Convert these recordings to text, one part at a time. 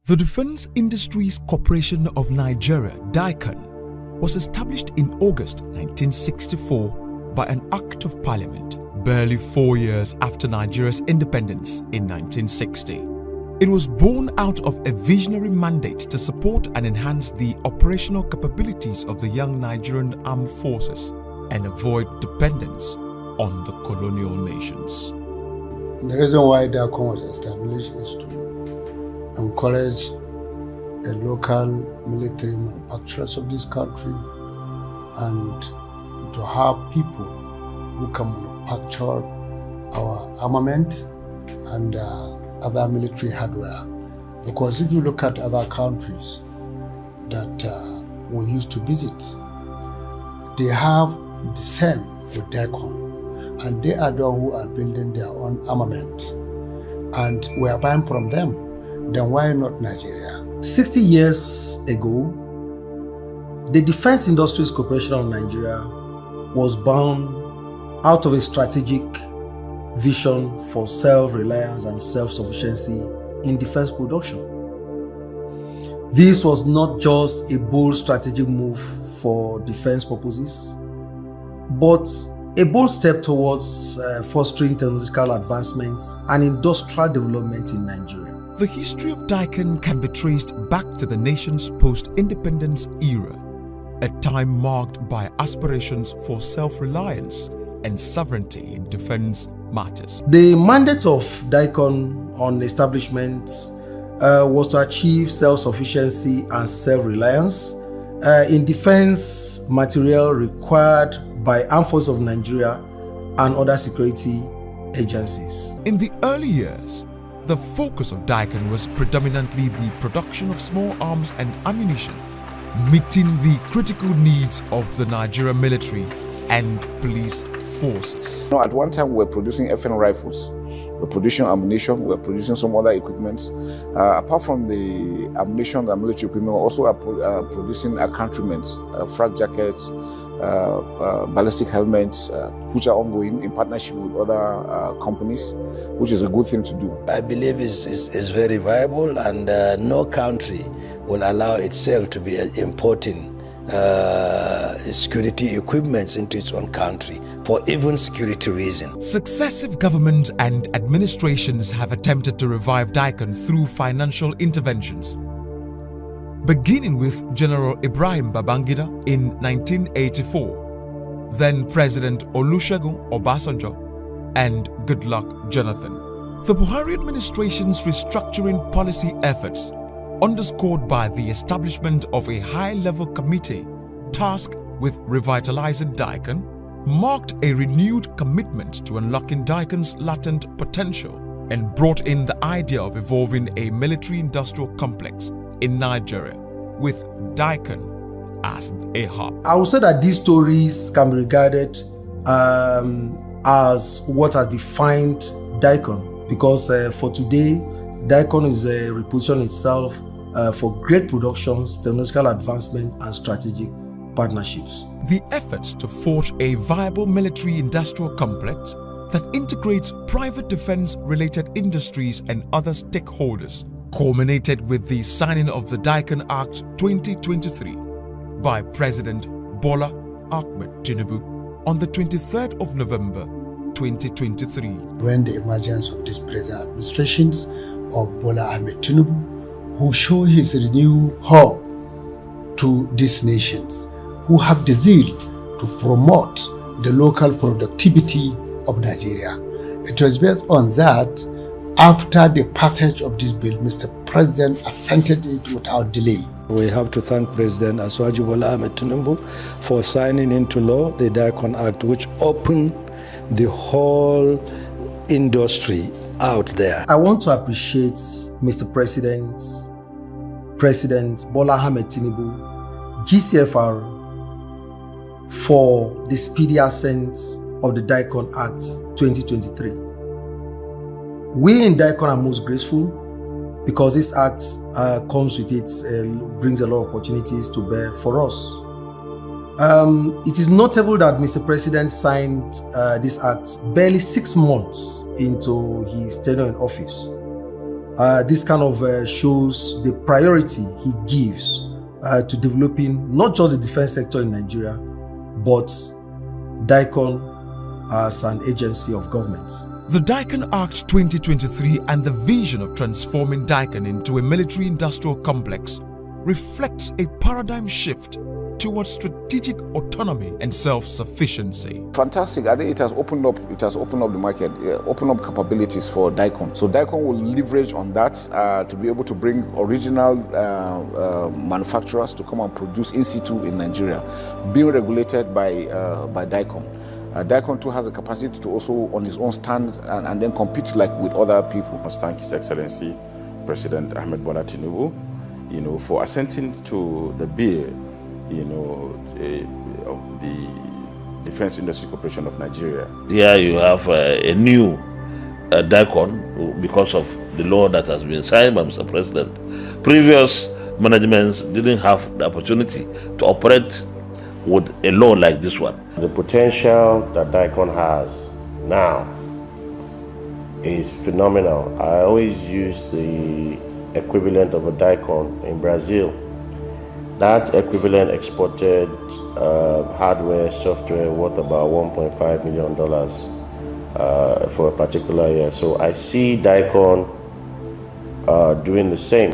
The Defense Industries Corporation of Nigeria, DICON, was established in August 1964 by an Act of Parliament, barely 4 years after Nigeria's independence in 1960. It was born out of a visionary mandate to support and enhance the operational capabilities of the young Nigerian armed forces and avoid dependence on the colonial nations. The reason why DICON was established is to encourage the local military manufacturers of this country and to have people who can manufacture our armament and other military hardware. Because if you look at other countries that we used to visit, they have the same with DICON, and they are the ones who are building their own armament, and we are buying from them. Then why not Nigeria? 60 years ago, the Defense Industries Corporation of Nigeria was born out of a strategic vision for self-reliance and self-sufficiency in defense production. This was not just a bold strategic move for defense purposes, but a bold step towards fostering technological advancements and industrial development in Nigeria. The history of DICON can be traced back to the nation's post-independence era, a time marked by aspirations for self-reliance and sovereignty in defense matters. The mandate of DICON on establishment was to achieve self-sufficiency and self-reliance in defense material required by Armed Forces of Nigeria and other security agencies. In the early years, the focus of DICON was predominantly the production of small arms and ammunition, meeting the critical needs of the Nigerian military and police forces. At one time, we were producing FN rifles, we were producing ammunition, we were producing some other equipment. Apart from the ammunition and military equipment, we also are producing accoutrements, frag jackets, ballistic helmets, which are ongoing in partnership with other companies, which is a good thing to do. I believe it's very viable, and no country will allow itself to be importing security equipment into its own country for even security reasons. Successive governments and administrations have attempted to revive DICON through financial interventions, beginning with General Ibrahim Babangida in 1984, then President Olusegun Obasanjo, and Goodluck Jonathan. The Buhari administration's restructuring policy efforts, underscored by the establishment of a high-level committee tasked with revitalizing DICON, marked a renewed commitment to unlocking DICON's latent potential and brought in the idea of evolving a military-industrial complex in Nigeria, with DICON as a hub. I would say that these stories can be regarded as what has defined DICON, because for today, DICON is repositioning itself for great productions, technological advancement, and strategic partnerships. The efforts to forge a viable military-industrial complex that integrates private defense-related industries and other stakeholders culminated with the signing of the DICON Act 2023 by President Bola Ahmed Tinubu on the 23rd of November 2023. When the emergence of this present administrations of Bola Ahmed Tinubu, who show his renewed hope to these nations, who have the zeal to promote the local productivity of Nigeria. It was based on that. After the passage of this bill, Mr. President assented it without delay. We have to thank President Asiwaju Bola Ahmed Tinubu for signing into law the DICON Act, which opened the whole industry out there. I want to appreciate Mr. President Bola Ahmed Tinubu, GCFR, for the speedy assent of the DICON Act 2023. We in DICON are most grateful because this act comes with it and brings a lot of opportunities to bear for us. It is notable that Mr. President signed this act barely 6 months into his tenure in office. This kind of shows the priority he gives to developing not just the defense sector in Nigeria, but DICON as an agency of government. The DICON Act 2023 and the vision of transforming DICON into a military-industrial complex reflects a paradigm shift towards strategic autonomy and self-sufficiency. Fantastic. I think it has opened up the market, opened up capabilities for DICON. So DICON will leverage on that to be able to bring original manufacturers to come and produce in situ in Nigeria, being regulated by DICON. DICON too has the capacity to also on its own stand and then compete like with other people. I must thank His Excellency President Ahmed Bola Tinubu, for assenting to the bill, of the Defense Industry Corporation of Nigeria. Here you have a new DICON because of the law that has been signed by Mr. President. Previous managements didn't have the opportunity to operate with a law like this one. The potential that DICON has now is phenomenal. I always use the equivalent of a DICON in Brazil. That equivalent exported hardware, software worth about $1.5 million for a particular year. So I see DICON doing the same.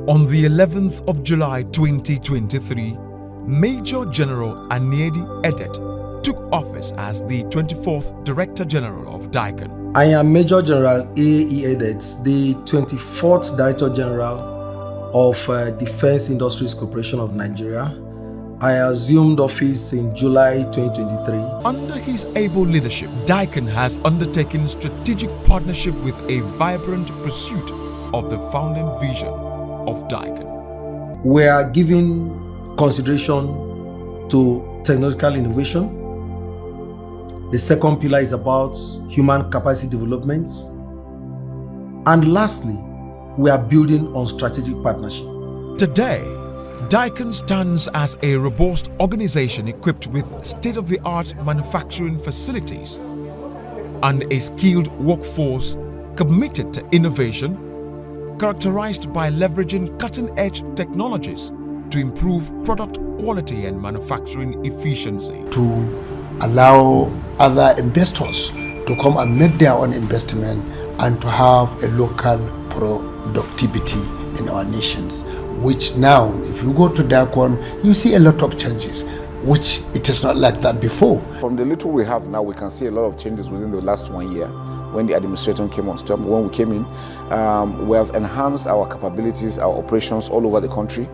On the 11th of July 2023, Major General Aniedi Edet took office as the 24th Director General of DICON. I am Major General A.E. Edet, the 24th Director General of Defense Industries Corporation of Nigeria. I assumed office in July 2023. Under his able leadership, DICON has undertaken strategic partnership with a vibrant pursuit of the founding vision of DICON. We are giving consideration to technological innovation. The second pillar is about human capacity development. And lastly, we are building on strategic partnership. Today, DICON stands as a robust organization equipped with state-of-the-art manufacturing facilities and a skilled workforce committed to innovation, characterized by leveraging cutting-edge technologies to improve product quality and manufacturing efficiency. To allow other investors to come and make their own investment and to have a local productivity in our nations, which now, if you go to DICON, you see a lot of changes, which it is not like that before. From the little we have now, we can see a lot of changes within the last 1 year. When the administration came on stream, when we came in, we have enhanced our capabilities, our operations all over the country.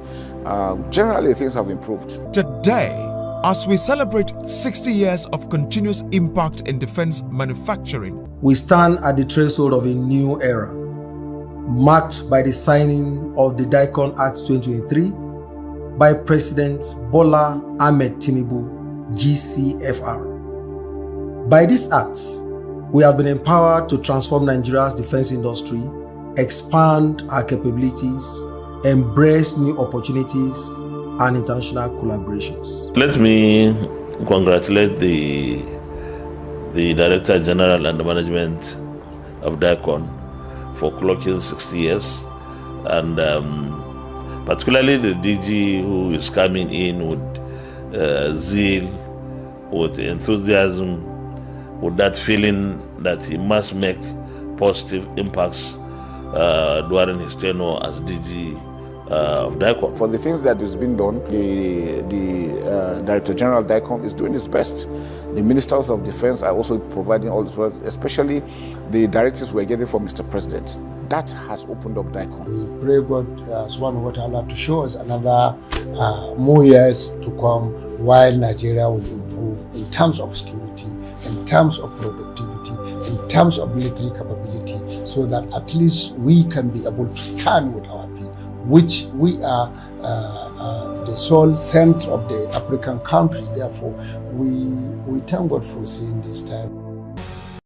Generally, things have improved. Today, as we celebrate 60 years of continuous impact in defense manufacturing, we stand at the threshold of a new era, marked by the signing of the DICON Act 2023 by President Bola Ahmed Tinubu, GCFR. By this act, We have been empowered to transform Nigeria's defense industry, expand our capabilities, embrace new opportunities and international collaborations. Let me congratulate the Director General and the management of DICON for clocking 60 years, and particularly the DG who is coming in with zeal, with enthusiasm, with that feeling that he must make positive impacts during his tenure as DG of DICON. For the things that is being done, the Director General of DICON is doing his best. The Ministers of Defense are also providing all this work, especially the directives we're getting from Mr. President. That has opened up DICON. We pray God subhanahu wa ta'ala to show us another more years to come while Nigeria will improve in terms of security, in terms of productivity, in terms of military capability, so that at least we can be able to stand with our people, which we are the sole center of the African countries. Therefore, we thank God for seeing this time.